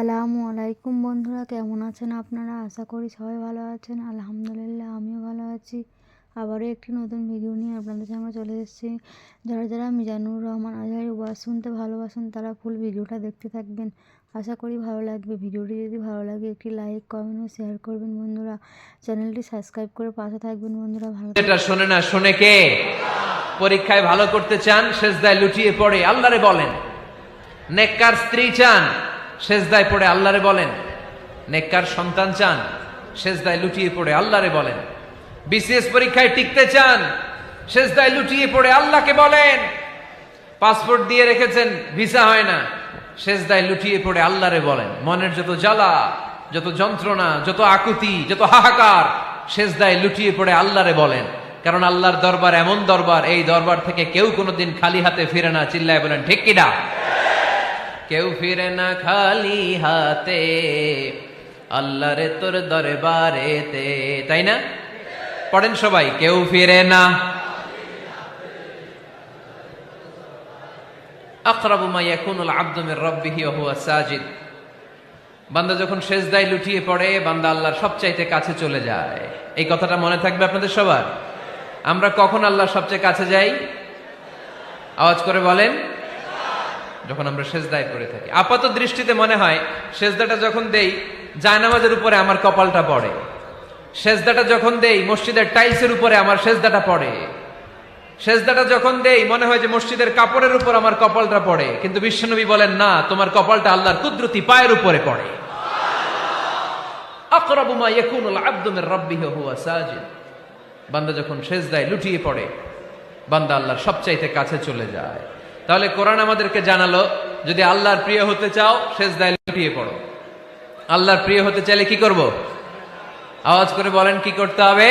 আসসালামু আলাইকুম বন্ধুরা, কেমন আছেন আপনারা? আশা করি সবাই ভালো আছেন। আলহামদুলিল্লাহ, আমিও ভালো আছি। আবারও একটি নতুন ভিডিও নিয়ে আপনাদের সামনে চলে এসেছি। যারা মিজানুর রহমান আজহারীর ওয়াজ শুনতে ভালোবাসেন তারা ফুল ভিডিওটা দেখতে থাকবেন। আশা করি ভালো লাগবে। ভিডিওটি যদি ভালো লাগে একটি লাইক, কমেন্ট ও শেয়ার করবেন বন্ধুরা। চ্যানেলটি সাবস্ক্রাইব করে পাশে থাকবেন বন্ধুরা। ভালো এটা শোনে না, শোনে কে? পরীক্ষায় ভালো করতে চান, সেজদায় লুটিয়ে পড়ে আল্লাহরে বলেন। নেককার স্ত্রী চান, সেজদায় পড়ে আল্লাহরে বলেন। নেককার সন্তান চান, সেজদায় লুটিয়ে পড়ে আল্লাহরে বলেন। বিসিএস পরীক্ষায় টিকতে চান, সেজদায় লুটিয়ে পড়ে আল্লাহকে বলেন। পাসপোর্ট দিয়ে রেখেছেন, ভিসা হয় না, সেজদায় লুটিয়ে পড়ে আল্লাহরে বলেন। মনের যত জ্বালা, যত যন্ত্রণা, যত আকুতি, যত হাহাকার, সেজদায় লুটিয়ে পড়ে আল্লাহরে বলেন। কারণ আল্লাহর দরবার এমন দরবার, এই দরবার থেকে কেউ কোনোদিন খালি হাতে ফিরে না। চিল্লায় বলেন ঠিক কিনা? কেউ ফিরে না খালি হাতে আল্লাহরে তোর দরবারেতে, তাই না? পড়েন সবাই, কেউ ফিরে না। আকরাবু মা ইয়াকুনুল আবদু মির রাব্বিহি ওয়া হুয়া সাজিদ। বান্দা যখন সেজদায় লুটিয়ে পড়ে, বান্দা আল্লাহর সবচাইতে কাছে চলে যায়। এই কথাটা মনে থাকবে আপনাদের সবার। আমরা কখন আল্লাহর সবচেয়ে কাছে যাই? আওয়াজ করে বলেন। যখন আমরা সেজদায় পড়ে থাকি। আপাত দৃষ্টিতে মনে হয় সেজদাটা যখন দেই জায়নামাজের উপরে আমার কপালটা পড়ে, সেজদাটা যখন দেই মসজিদের টাইলসের উপরে আমার সেজদাটা পড়ে, সেজদাটা যখন দেই মনে হয় যে মসজিদের কাপড়ের উপর আমার কপালটা পড়ে। কিন্তু বিশ্বনবী বলেন না, তোমার কপালটা আল্লাহর কুদরতি পায়ের উপরে পড়ে। আকরাবু মা ইয়াকুনুল আবদু মির রাব্বিহি ওয়া হুয়া সাজিদ। বান্দা যখন সেজদায় লুটিয়ে পড়ে, বান্দা আল্লাহর সবচাইতে কাছে চলে যায়। তাহলে কোরআন আমাদেরকে জানালো, যদি আল্লাহর প্রিয় হতে চাও সেজদায় লুটিয়ে পড়ো। আল্লাহর প্রিয় হতে চাইলে কি করব? আওয়াজ করে বলেন, কি করতে হবে?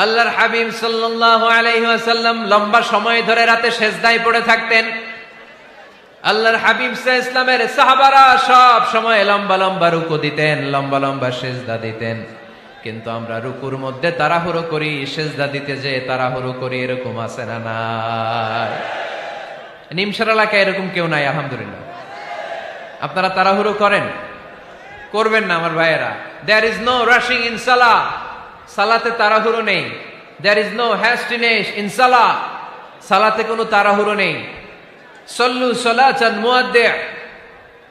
আল্লাহর হাবিব সাল্লাল্লাহু আলাইহি ওয়াসাল্লাম লম্বা সময় ধরে রাতে সেজদায় পড়ে থাকতেন। আল্লাহর হাবিব সাল্লাল্লাহু আলাইহি ওয়াসাল্লামের সাহাবারা সব সময় লম্বা লম্বা রুকু দিতেন, লম্বা লম্বা সেজদা দিতেন। কিন্তু আমরা রুকুর মধ্যে তাড়াহুড়ো করি, সেজদা দিতে যে তাড়াহুড়ো করি, এরকম আছে না নাই? নিমসার এলাকায় এরকম কেউ নাই আলহামদুলিল্লাহ। আপনারা তাড়াহুড়ো করেন? করবেন না আমার ভাইয়েরা। There is no rushing in সালাহ। সালাতে তাড়াহুড়ো নেই। There is no hastiness in সালাহ। সালাতে কোনো তাড়াহুড়ো নেই। সল্লু সালাতান মুআদ্দি'।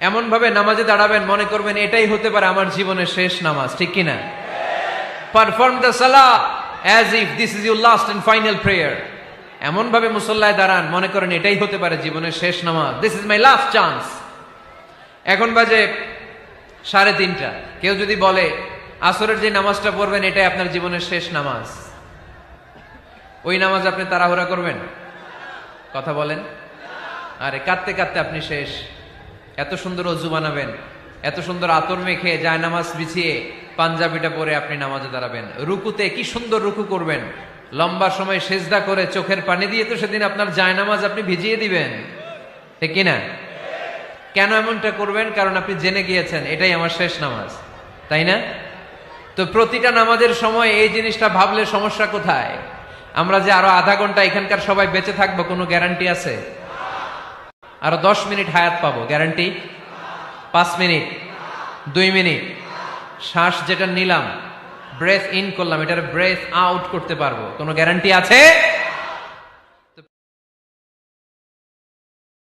এমন ভাবে নামাজে দাঁড়াবেন মনে করবেন এটাই হতে পারে আমার জীবনের শেষ নামাজ, ঠিক কিনা? পারফর্ম দ্য সালাহ as if this is your last and final prayer. এমন ভাবে মুসল্লায় দাঁড়ান মনে করেন এটাই হতে পারে জীবনের শেষ নামাজ। This is my last chance. এখন বাজে 3:30। কেউ যদি বলে আসরের যে নামাজটা পড়বেন এটাই আপনার জীবনের শেষ নামাজ, ওই নামাজ আপনি তাড়াহুড়া করবেন? কথা বলেন। আরে কাঁদতে কাঁদতে আপনি শেষ। এত সুন্দর অজু বানাবেন, এত সুন্দর আতর মেখে জায়নামাজ বিছিয়ে পাঞ্জাবিটা পরে আপনি নামাজে দাঁড়াবেন। রুকুতে কি সুন্দর রুকু করবেন, লম্বা সময় সেজদা করে চোখের পানি দিয়ে তো সেদিন আপনার জায়নামাজ আপনি ভিজিয়ে দিবেন, ঠিক কিনা? কেন এমনটা করবেন? কারণ আপনি জেনে গিয়েছেন এটাই আমার শেষ নামাজ, তাই না? তো প্রতিটা নামাজের সময় এই জিনিসটা ভাবলে সমস্যা কোথায়? আমরা যে আরো আধা ঘন্টা এখানকার সবাই বেঁচে থাকবো কোনো গ্যারান্টি আছে? আরো 10 মিনিট হায়াত পাবো, গ্যারান্টি? 5 minute, 2 minute. শ্বাস যেটা নিলাম, ব্রেথ ইন করলাম, এটার ব্রেথ আউট করতে পারবো, কোনো গ্যারান্টি আছে?